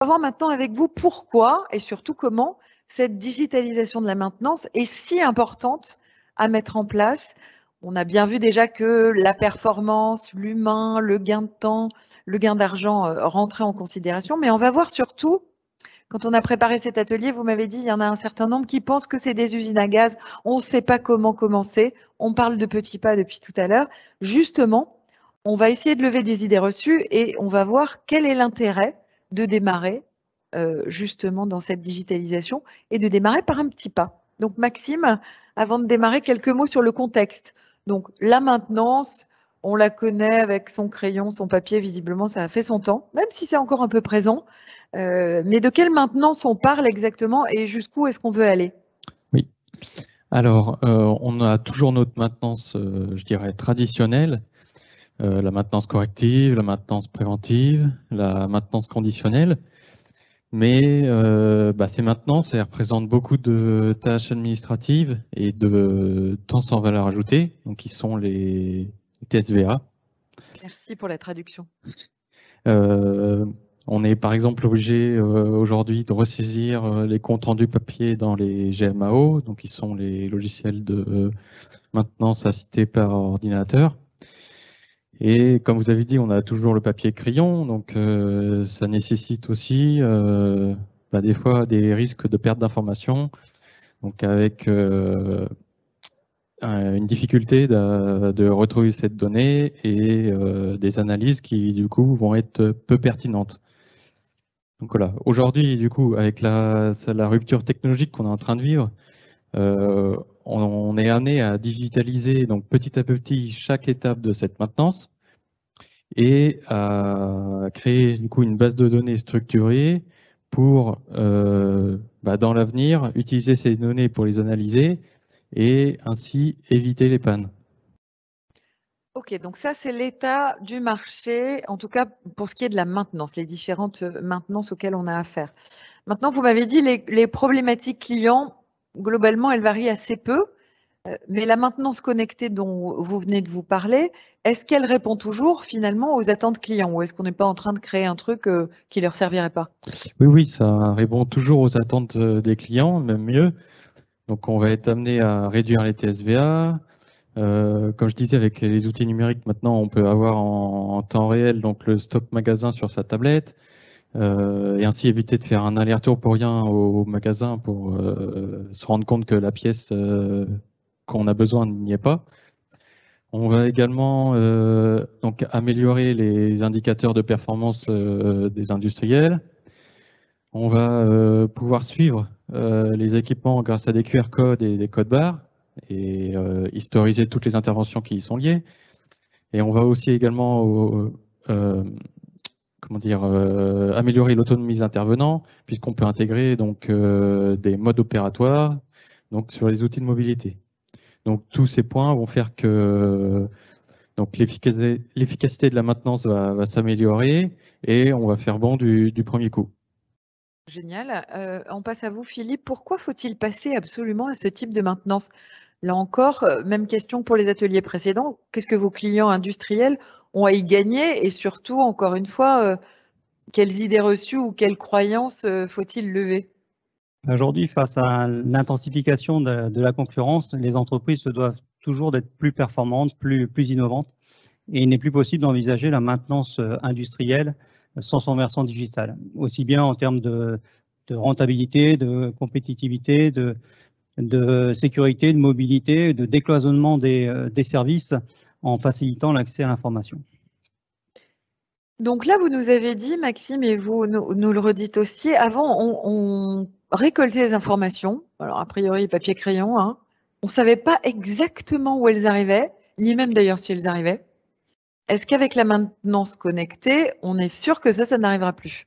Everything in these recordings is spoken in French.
va voir maintenant avec vous pourquoi et surtout comment cette digitalisation de la maintenance est si importante à mettre en place. On a bien vu déjà que la performance, l'humain, le gain de temps, le gain d'argent rentraient en considération, mais on va voir surtout, quand on a préparé cet atelier, vous m'avez dit, il y en a un certain nombre qui pensent que c'est des usines à gaz, on ne sait pas comment commencer, on parle de petits pas depuis tout à l'heure. Justement, on va essayer de lever des idées reçues et on va voir quel est l'intérêt de démarrer justement dans cette digitalisation et de démarrer par un petit pas. Donc Maxime, avant de démarrer, quelques mots sur le contexte. Donc la maintenance, on la connaît avec son crayon, son papier, visiblement ça a fait son temps, même si c'est encore un peu présent. Mais de quelle maintenance on parle exactement et jusqu'où est-ce qu'on veut aller? Oui. Alors, on a toujours notre maintenance, je dirais, traditionnelle, la maintenance corrective, la maintenance préventive, la maintenance conditionnelle. Mais ces maintenances, elles représentent beaucoup de tâches administratives et de temps sans valeur ajoutée, donc qui sont les TSVA. Merci pour la traduction. On est par exemple obligé aujourd'hui de ressaisir les comptes rendus papier dans les GMAO, donc qui sont les logiciels de maintenance assistés par ordinateur. Et comme vous avez dit, on a toujours le papier crayon, donc ça nécessite aussi des fois des risques de perte d'informations, donc avec une difficulté de retrouver cette donnée et des analyses qui du coup vont être peu pertinentes. Donc voilà, aujourd'hui, du coup, avec la rupture technologique qu'on est en train de vivre, on est amené à digitaliser donc petit à petit chaque étape de cette maintenance et à créer du coup une base de données structurée pour, dans l'avenir, utiliser ces données pour les analyser et ainsi éviter les pannes. Ok, donc ça c'est l'état du marché, en tout cas pour ce qui est de la maintenance, les différentes maintenances auxquelles on a affaire. Maintenant, vous m'avez dit les problématiques clients, globalement, elles varient assez peu, mais la maintenance connectée dont vous venez de vous parler, est-ce qu'elle répond toujours finalement aux attentes clients ou est-ce qu'on n'est pas en train de créer un truc qui leur servirait pas? Oui, oui, ça répond toujours aux attentes des clients, même mieux. Donc on va être amené à réduire les TSVA. Comme je disais, avec les outils numériques, maintenant, on peut avoir en temps réel donc le stock magasin sur sa tablette et ainsi éviter de faire un aller-retour pour rien au magasin pour se rendre compte que la pièce qu'on a besoin n'y est pas. On va également donc améliorer les indicateurs de performance des industriels. On va pouvoir suivre les équipements grâce à des QR codes et des codes barres et historiser toutes les interventions qui y sont liées. Et on va aussi également améliorer l'autonomie des intervenants, puisqu'on peut intégrer donc des modes opératoires donc sur les outils de mobilité. Donc tous ces points vont faire que donc l'efficacité de la maintenance va s'améliorer et on va faire bon du premier coup. Génial. On passe à vous, Philippe. Pourquoi faut-il passer absolument à ce type de maintenance? Là encore, même question pour les ateliers précédents. Qu'est-ce que vos clients industriels ont à y gagner? Et surtout, encore une fois, quelles idées reçues ou quelles croyances faut-il lever? Aujourd'hui, face à l'intensification de la concurrence, les entreprises se doivent toujours d'être plus performantes, plus innovantes. Et il n'est plus possible d'envisager la maintenance industrielle sans son versant digital, aussi bien en termes de rentabilité, de compétitivité, de sécurité, de mobilité, de décloisonnement des services en facilitant l'accès à l'information. Donc là, vous nous avez dit, Maxime, et vous nous le redites aussi, avant, on récoltait les informations, alors a priori papier crayon, hein. On ne savait pas exactement où elles arrivaient, ni même d'ailleurs si elles arrivaient. Est-ce qu'avec la maintenance connectée, on est sûr que ça n'arrivera plus?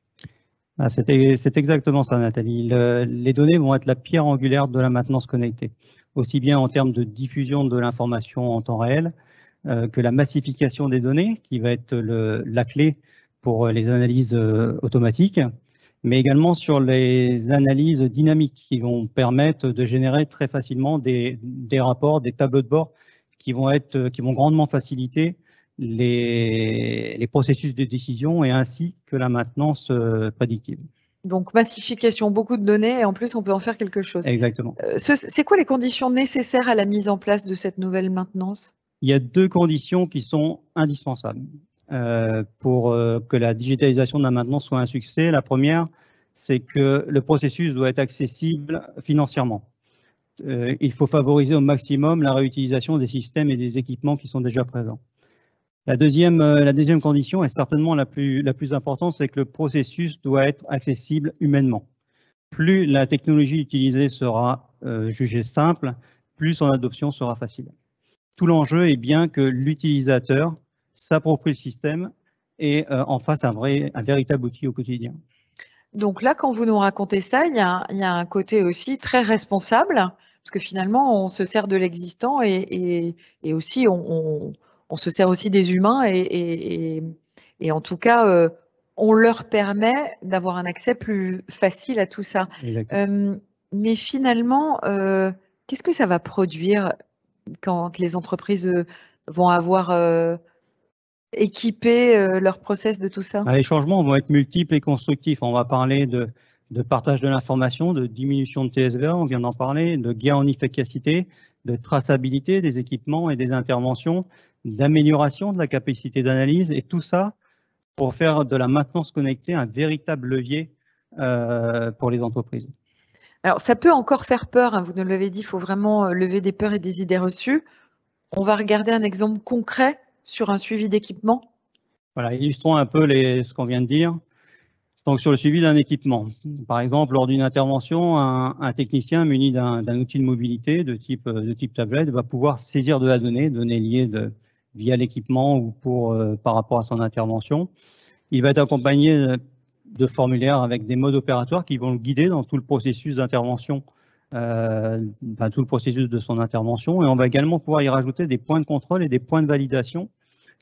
C'est exactement ça, Nathalie. Les données vont être la pierre angulaire de la maintenance connectée, aussi bien en termes de diffusion de l'information en temps réel que la massification des données, qui va être la clé pour les analyses automatiques, mais également sur les analyses dynamiques qui vont permettre de générer très facilement des rapports, des tableaux de bord qui vont grandement faciliter les processus de décision et ainsi que la maintenance prédictive. Donc, massification, beaucoup de données, et en plus, on peut en faire quelque chose. Exactement. C'est quoi les conditions nécessaires à la mise en place de cette nouvelle maintenance? Il y a 2 conditions qui sont indispensables pour que la digitalisation de la maintenance soit un succès. La première, c'est que le processus doit être accessible financièrement. Il faut favoriser au maximum la réutilisation des systèmes et des équipements qui sont déjà présents. La deuxième condition, et certainement la plus importante, c'est que le processus doit être accessible humainement. Plus la technologie utilisée sera jugée simple, plus son adoption sera facile. Tout l'enjeu est bien que l'utilisateur s'approprie le système et en fasse un véritable outil au quotidien. Donc là, quand vous nous racontez ça, il y a un côté aussi très responsable, parce que finalement, on se sert de l'existant et aussi on se sert aussi des humains et en tout cas, on leur permet d'avoir un accès plus facile à tout ça. Mais finalement, qu'est-ce que ça va produire quand les entreprises vont avoir équipé leur process de tout ça? Les changements vont être multiples et constructifs. On va parler de partage de l'information, de diminution de TSVA, on vient d'en parler, de gain en efficacité, de traçabilité des équipements et des interventions, d'amélioration de la capacité d'analyse, et tout ça pour faire de la maintenance connectée un véritable levier pour les entreprises. Alors, ça peut encore faire peur, hein, vous nous l'avez dit, il faut vraiment lever des peurs et des idées reçues. On va regarder un exemple concret sur un suivi d'équipement. Voilà, illustrons un peu ce qu'on vient de dire. Donc, sur le suivi d'un équipement, par exemple, lors d'une intervention, un technicien muni d'un outil de mobilité de type tablette va pouvoir saisir de la donnée liée via l'équipement ou par rapport à son intervention. Il va être accompagné de formulaires avec des modes opératoires qui vont le guider dans tout le processus d'intervention, tout le processus de son intervention. Et on va également pouvoir y rajouter des points de contrôle et des points de validation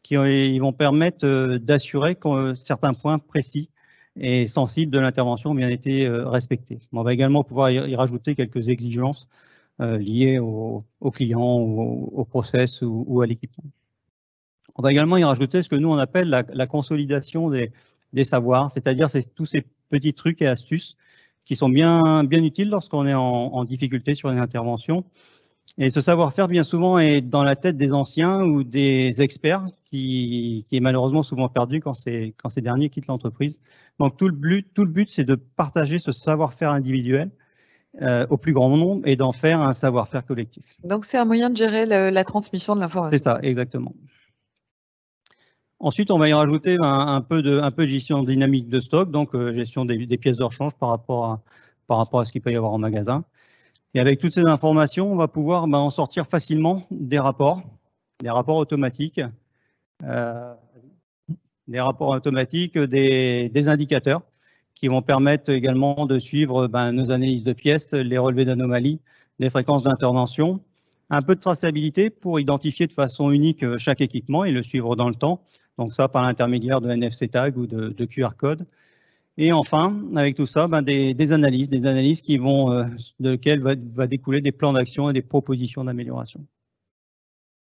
qui vont permettre d'assurer que certains points précis et sensibles de l'intervention ont bien été respectés. On va également pouvoir y rajouter quelques exigences liées au client, au process ou à l'équipement. On va également y rajouter ce que nous on appelle la consolidation des savoirs, c'est-à-dire tous ces petits trucs et astuces qui sont bien utiles lorsqu'on est en difficulté sur une intervention. Et ce savoir-faire, bien souvent, est dans la tête des anciens ou des experts qui est malheureusement souvent perdu quand ces derniers quittent l'entreprise. Donc, tout le but, c'est de partager ce savoir-faire individuel au plus grand nombre et d'en faire un savoir-faire collectif. Donc, c'est un moyen de gérer la transmission de l'information. C'est ça, exactement. Ensuite, on va y rajouter un peu de gestion dynamique de stock, donc gestion des pièces de rechange par rapport à ce qu'il peut y avoir en magasin. Et avec toutes ces informations, on va pouvoir en sortir facilement des rapports automatiques, des indicateurs qui vont permettre également de suivre nos analyses de pièces, les relevés d'anomalies, les fréquences d'intervention, un peu de traçabilité pour identifier de façon unique chaque équipement et le suivre dans le temps. Donc ça, par l'intermédiaire de NFC tag ou de QR code. Et enfin, avec tout ça, des analyses qui vont, de lesquelles va découler des plans d'action et des propositions d'amélioration.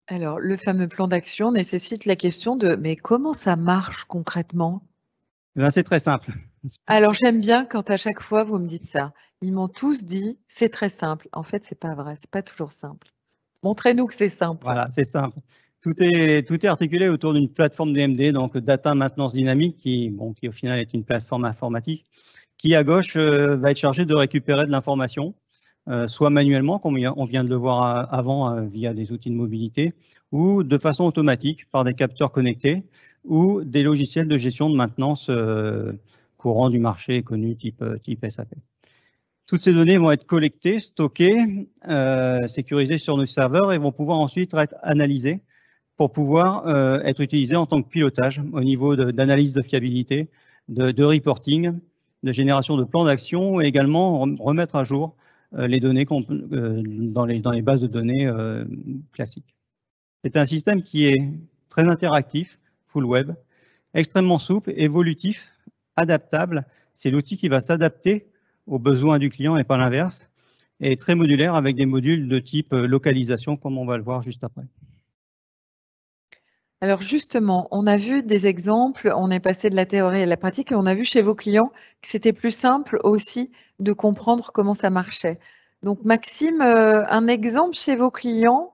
Alors, le fameux plan d'action nécessite la question de « mais comment ça marche concrètement ?» C'est très simple. Alors, j'aime bien quand à chaque fois vous me dites ça. Ils m'ont tous dit « c'est très simple ». En fait, c'est pas vrai, c'est pas toujours simple. Montrez-nous que c'est simple. Voilà, c'est simple. Tout est articulé autour d'une plateforme DMD, donc Data Maintenance Dynamique, qui au final est une plateforme informatique, qui à gauche va être chargée de récupérer de l'information, soit manuellement, comme on vient de le voir avant via des outils de mobilité, ou de façon automatique par des capteurs connectés, ou des logiciels de gestion de maintenance courants du marché connus type SAP. Toutes ces données vont être collectées, stockées, sécurisées sur nos serveurs et vont pouvoir ensuite être analysées pour pouvoir être utilisées en tant que pilotage au niveau d'analyse de fiabilité, de reporting, de génération de plans d'action et également remettre à jour les données dans les bases de données classiques. C'est un système qui est très interactif, full web, extrêmement souple, évolutif, adaptable. C'est l'outil qui va s'adapter aux besoins du client et pas l'inverse, et très modulaire avec des modules de type localisation, comme on va le voir juste après. Alors justement, on a vu des exemples, on est passé de la théorie à la pratique et on a vu chez vos clients que c'était plus simple aussi de comprendre comment ça marchait. Donc Maxime, un exemple chez vos clients,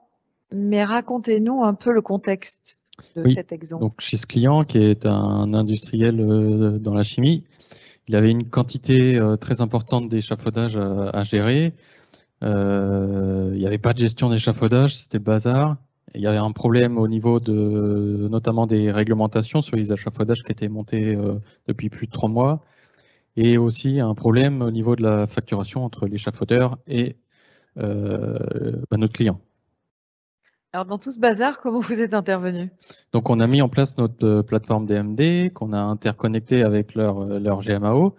mais racontez-nous un peu le contexte de Oui, cet exemple. donc chez ce client qui est un industriel dans la chimie, il avait une quantité très importante d'échafaudage à gérer. Il n'y avait pas de gestion d'échafaudage, c'était bazar. Il y avait un problème au niveau notamment des réglementations sur les échafaudages qui étaient montés depuis plus de 3 mois. Et aussi un problème au niveau de la facturation entre l'échafaudeur et notre client. Alors dans tout ce bazar, comment vous êtes intervenu? Donc on a mis en place notre plateforme DMD qu'on a interconnectée avec leur GMAO.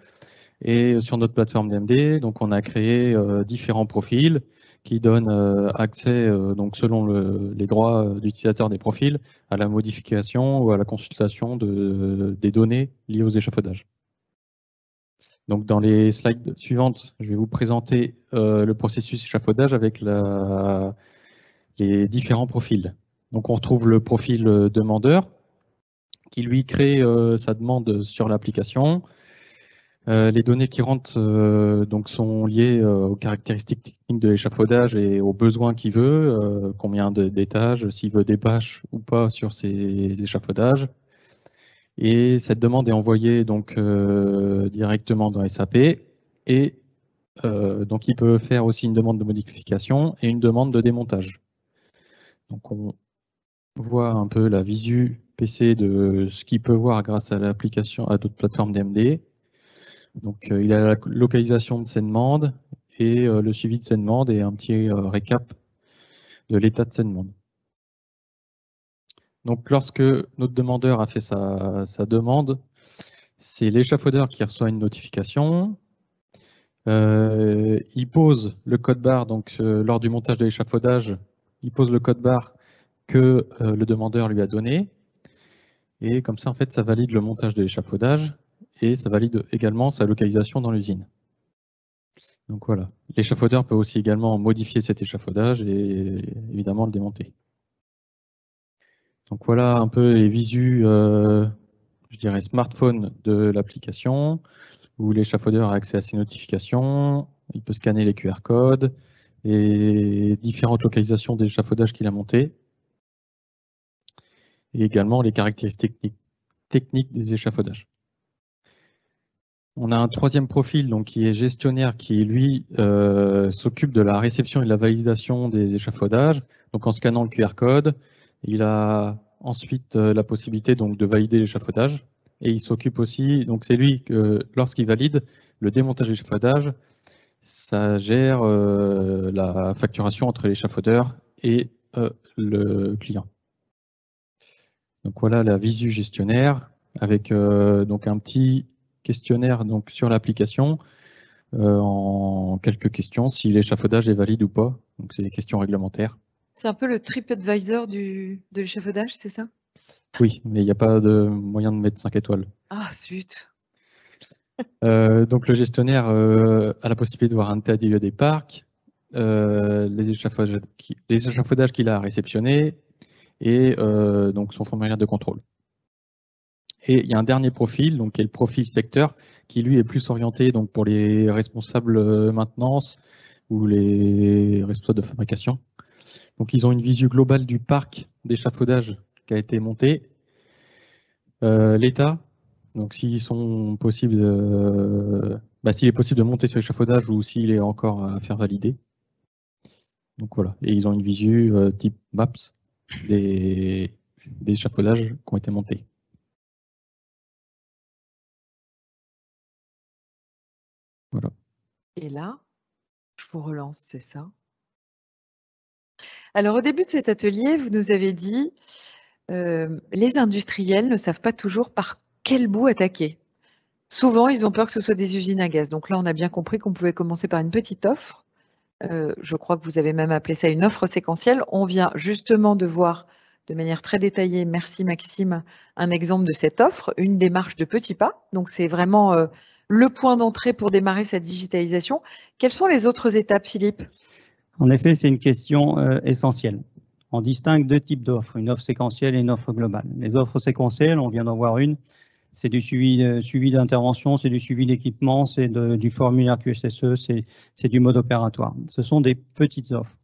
Et sur notre plateforme DMD, donc on a créé différents profils qui donnent accès, donc selon les droits d'utilisateur des profils, à la modification ou à la consultation des données liées aux échafaudages. Donc dans les slides suivantes, je vais vous présenter le processus échafaudage avec les différents profils. Donc on retrouve le profil demandeur qui lui crée sa demande sur l'application. Les données qui rentrent donc sont liées aux caractéristiques techniques de l'échafaudage et aux besoins qu'il veut, combien d'étages, s'il veut des bâches ou pas sur ces échafaudages. Et cette demande est envoyée donc directement dans SAP et donc il peut faire aussi une demande de modification et une demande de démontage. Donc on voit un peu la visu PC de ce qu'il peut voir grâce à l'application, à d'autres plateformes DMD. Donc il a la localisation de ses demandes et le suivi de ses demandes et un petit récap de l'état de ses demandes. Donc lorsque notre demandeur a fait sa demande, c'est l'échafaudeur qui reçoit une notification. Il pose le code barre, donc lors du montage de l'échafaudage, il pose le code barre que le demandeur lui a donné. Et comme ça, en fait, ça valide le montage de l'échafaudage et ça valide également sa localisation dans l'usine. Donc voilà, l'échafaudeur peut aussi également modifier cet échafaudage et évidemment le démonter. Donc voilà un peu les visus, je dirais smartphone de l'application, où l'échafaudeur a accès à ses notifications, il peut scanner les QR codes et différentes localisations des échafaudages qu'il a montés, et également les caractéristiques techniques des échafaudages. On a un troisième profil donc, qui est gestionnaire, qui lui s'occupe de la réception et de la validation des échafaudages. Donc en scannant le QR code, il a ensuite la possibilité donc, de valider l'échafaudage. Et il s'occupe aussi, donc c'est lui que lorsqu'il valide le démontage de l'échafaudage, ça gère la facturation entre l'échafaudeur et le client. Donc voilà la visu gestionnaire avec donc un petit questionnaire donc, sur l'application en quelques questions, si l'échafaudage est valide ou pas. Donc, c'est des questions réglementaires. C'est un peu le TripAdvisor de l'échafaudage, c'est ça? Oui, mais il n'y a pas de moyen de mettre 5 étoiles. Ah, zut. Donc, le gestionnaire a la possibilité de voir un état des lieux des parcs, les échafaudages qu'il a réceptionnés et donc son formulaire de contrôle. Et il y a un dernier profil, donc qui est le profil secteur, qui lui est plus orienté donc pour les responsables maintenance ou les responsables de fabrication. Donc ils ont une visu globale du parc d'échafaudage qui a été monté, l'état, donc s'ils sont possibles, s'il est possible de monter sur l'échafaudage ou s'il est encore à faire valider. Donc voilà, et ils ont une visu type Maps des échafaudages qui ont été montés. Voilà. Et là, je vous relance, c'est ça? Alors, au début de cet atelier, vous nous avez dit les industriels ne savent pas toujours par quel bout attaquer. Souvent, ils ont peur que ce soit des usines à gaz. Donc là, on a bien compris qu'on pouvait commencer par une petite offre. Je crois que vous avez même appelé ça une offre séquentielle. On vient justement de voir de manière très détaillée, merci Maxime, un exemple de cette offre, une démarche de petits pas. Donc c'est vraiment le point d'entrée pour démarrer sa digitalisation. Quelles sont les autres étapes, Philippe? En effet, c'est une question essentielle. On distingue deux types d'offres, une offre séquentielle et une offre globale. Les offres séquentielles, on vient d'en voir une, c'est du suivi d'intervention, c'est du suivi d'équipement, c'est du formulaire QSSE, c'est du mode opératoire. Ce sont des petites offres.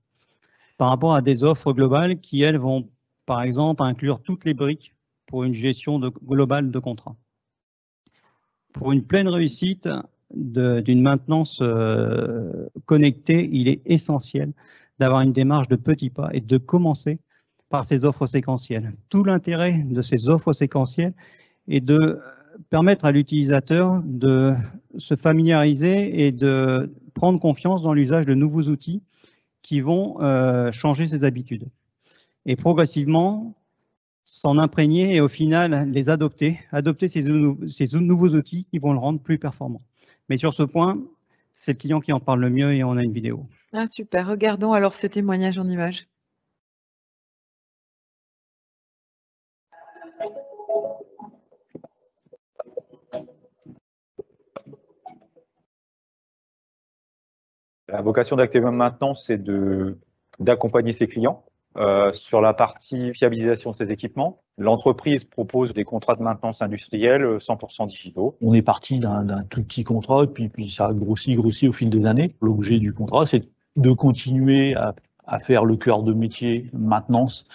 Par rapport à des offres globales qui, elles, vont, par exemple, inclure toutes les briques pour une gestion globale de contrat. Pour une pleine réussite d'une maintenance connectée, il est essentiel d'avoir une démarche de petits pas et de commencer par ces offres séquentielles. Tout l'intérêt de ces offres séquentielles est de permettre à l'utilisateur de se familiariser et de prendre confiance dans l'usage de nouveaux outils qui vont changer ses habitudes. Et progressivement, s'en imprégner et au final les adopter ces nouveaux outils qui vont le rendre plus performant. Mais sur ce point, c'est le client qui en parle le mieux et on a une vidéo. Ah, super. Regardons alors ce témoignage en images. La vocation d'Actemium maintenant, c'est d'accompagner ses clients sur la partie fiabilisation de ses équipements. L'entreprise propose des contrats de maintenance industrielle 100% digitaux. On est parti d'un tout petit contrat, et puis ça a grossi au fil des années. L'objet du contrat, c'est de continuer à faire le cœur de métier maintenance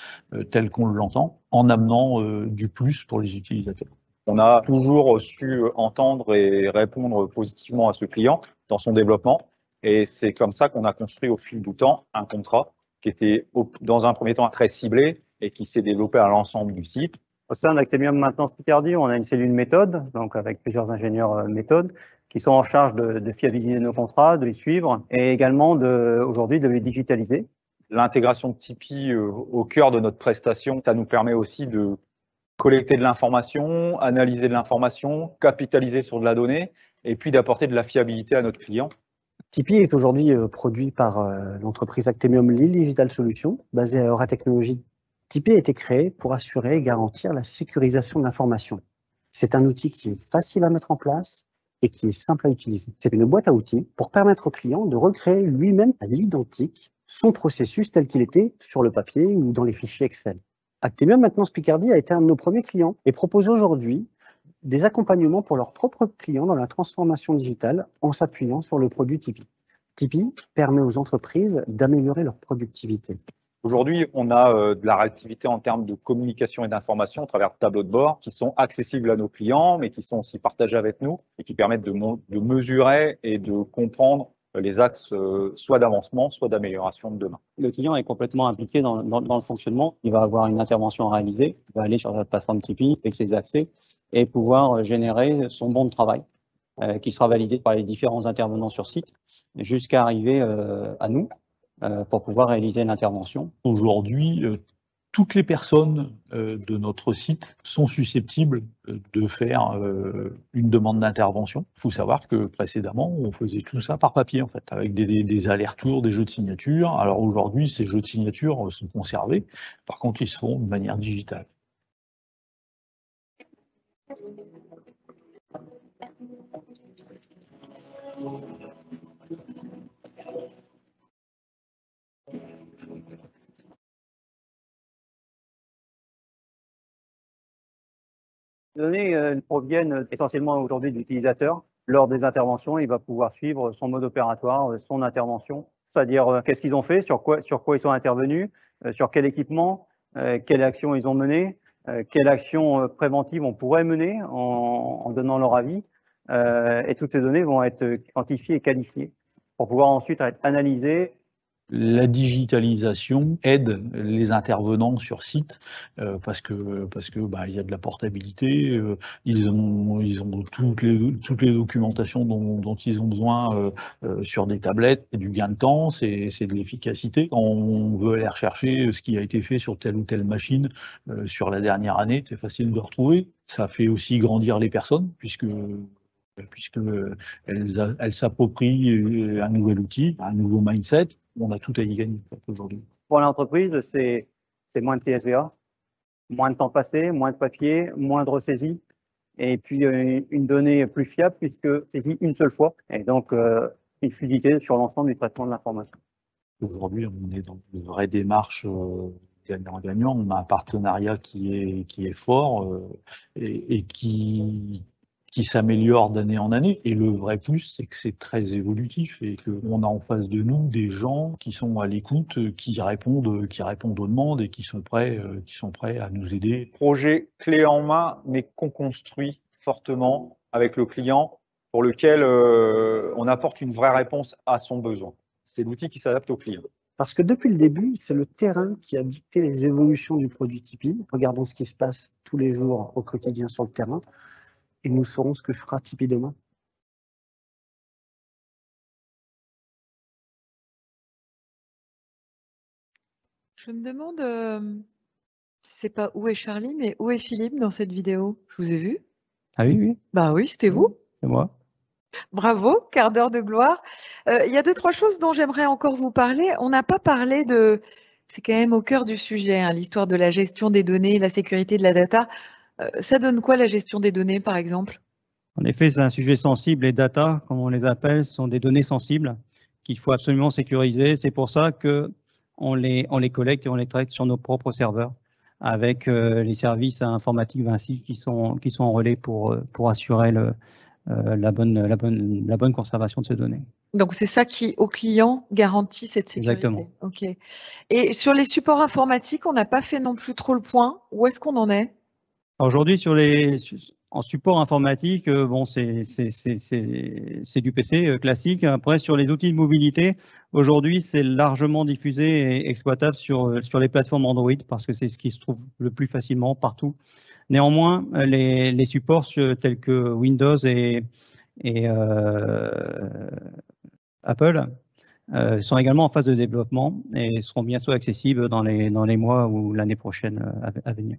tel qu'on l'entend, en amenant du plus pour les utilisateurs. On a toujours su entendre et répondre positivement à ce client dans son développement. Et c'est comme ça qu'on a construit au fil du temps un contrat qui était dans un premier temps très ciblé et qui s'est développé à l'ensemble du site. Au sein d'Actemium Maintenance Picardie, on a une cellule méthode, donc avec plusieurs ingénieurs méthode, qui sont en charge de fiabiliser nos contrats, de les suivre et également aujourd'hui de les digitaliser. L'intégration de Tipeee au cœur de notre prestation, ça nous permet aussi de collecter de l'information, analyser de l'information, capitaliser sur de la donnée et puis d'apporter de la fiabilité à notre client. Tipeee est aujourd'hui produit par l'entreprise Actemium Lille Digital Solutions, basée à Aura Technologies. Tipeee a été créé pour assurer et garantir la sécurisation de l'information. C'est un outil qui est facile à mettre en place et qui est simple à utiliser. C'est une boîte à outils pour permettre au client de recréer lui-même à l'identique son processus tel qu'il était sur le papier ou dans les fichiers Excel. Actemium Maintenance Picardie a été un de nos premiers clients et propose aujourd'hui des accompagnements pour leurs propres clients dans la transformation digitale en s'appuyant sur le produit Tipeee. Tipeee permet aux entreprises d'améliorer leur productivité. Aujourd'hui, on a de la réactivité en termes de communication et d'information à travers de tableaux de bord qui sont accessibles à nos clients, mais qui sont aussi partagés avec nous et qui permettent de mesurer et de comprendre les axes soit d'avancement, soit d'amélioration de demain. Le client est complètement impliqué dans le fonctionnement. Il va avoir une intervention à réaliser, il va aller sur la plateforme Tipeee avec ses accès et pouvoir générer son bon de travail qui sera validé par les différents intervenants sur site jusqu'à arriver à nous pour pouvoir réaliser l'intervention. Aujourd'hui, toutes les personnes de notre site sont susceptibles de faire une demande d'intervention. Il faut savoir que précédemment, on faisait tout ça par papier, en fait, avec des allers-retours, des jeux de signature. Alors aujourd'hui, ces jeux de signature sont conservés. Par contre, ils se font de manière digitale. Les données proviennent essentiellement aujourd'hui de l'utilisateur. Lors des interventions, il va pouvoir suivre son mode opératoire, son intervention, c'est-à-dire qu'est-ce qu'ils ont fait, sur quoi ils sont intervenus, sur quel équipement, quelle action ils ont mené, quelle action préventive on pourrait mener en donnant leur avis. Et toutes ces données vont être quantifiées et qualifiées pour pouvoir ensuite être analysées. La digitalisation aide les intervenants sur site parce que il y a de la portabilité, ils ont toutes les documentations dont ils ont besoin sur des tablettes, c'est du gain de temps, c'est de l'efficacité. Quand on veut aller rechercher ce qui a été fait sur telle ou telle machine sur la dernière année, c'est facile de retrouver. Ça fait aussi grandir les personnes puisque elles s'approprient un nouvel outil, un nouveau mindset. On a tout à y gagner aujourd'hui. Pour l'entreprise, c'est moins de TSVA, moins de temps passé, moins de papier, moins de ressaisie, et puis une donnée plus fiable puisque saisie une seule fois, et donc une fluidité sur l'ensemble du traitement de l'information. Aujourd'hui, on est dans une vraie démarche gagnant-gagnant. On a un partenariat qui est fort et qui s'améliore d'année en année. Et le vrai plus, c'est que c'est très évolutif et qu'on a en face de nous des gens qui sont à l'écoute, qui répondent aux demandes et qui sont prêts à nous aider. Projet clé en main, mais qu'on construit fortement avec le client, pour lequel on apporte une vraie réponse à son besoin. C'est l'outil qui s'adapte au client. Parce que depuis le début, c'est le terrain qui a dicté les évolutions du produit Tipeee. Regardons ce qui se passe tous les jours au quotidien sur le terrain. Et nous saurons ce que fera Tipeee demain. Je me demande, c'est pas où est Charlie, mais où est Philippe dans cette vidéo? Je vous ai vu. Ah oui, oui. Bah oui, c'était vous. C'est moi. Bravo, quart d'heure de gloire. Il y a 2-3 choses dont j'aimerais encore vous parler. On n'a pas parlé de... C'est quand même au cœur du sujet, hein, l'histoire de la gestion des données, la sécurité de la data. Ça donne quoi la gestion des données, par exemple? En effet, c'est un sujet sensible. Les data, comme on les appelle, sont des données sensibles qu'il faut absolument sécuriser. C'est pour ça qu'on les collecte et on les traite sur nos propres serveurs avec les services informatiques Vinci qui sont en relais pour assurer la bonne conservation de ces données. Donc c'est ça qui, au client, garantit cette sécurité. Exactement. Ok. Et sur les supports informatiques, on n'a pas fait non plus trop le point. Où est-ce qu'on en est? Aujourd'hui, en support informatique, bon, c'est du PC classique. Après, sur les outils de mobilité, aujourd'hui, c'est largement diffusé et exploitable sur les plateformes Android parce que c'est ce qui se trouve le plus facilement partout. Néanmoins, les supports tels que Windows et Apple sont également en phase de développement et seront bientôt accessibles dans les mois ou l'année prochaine à venir.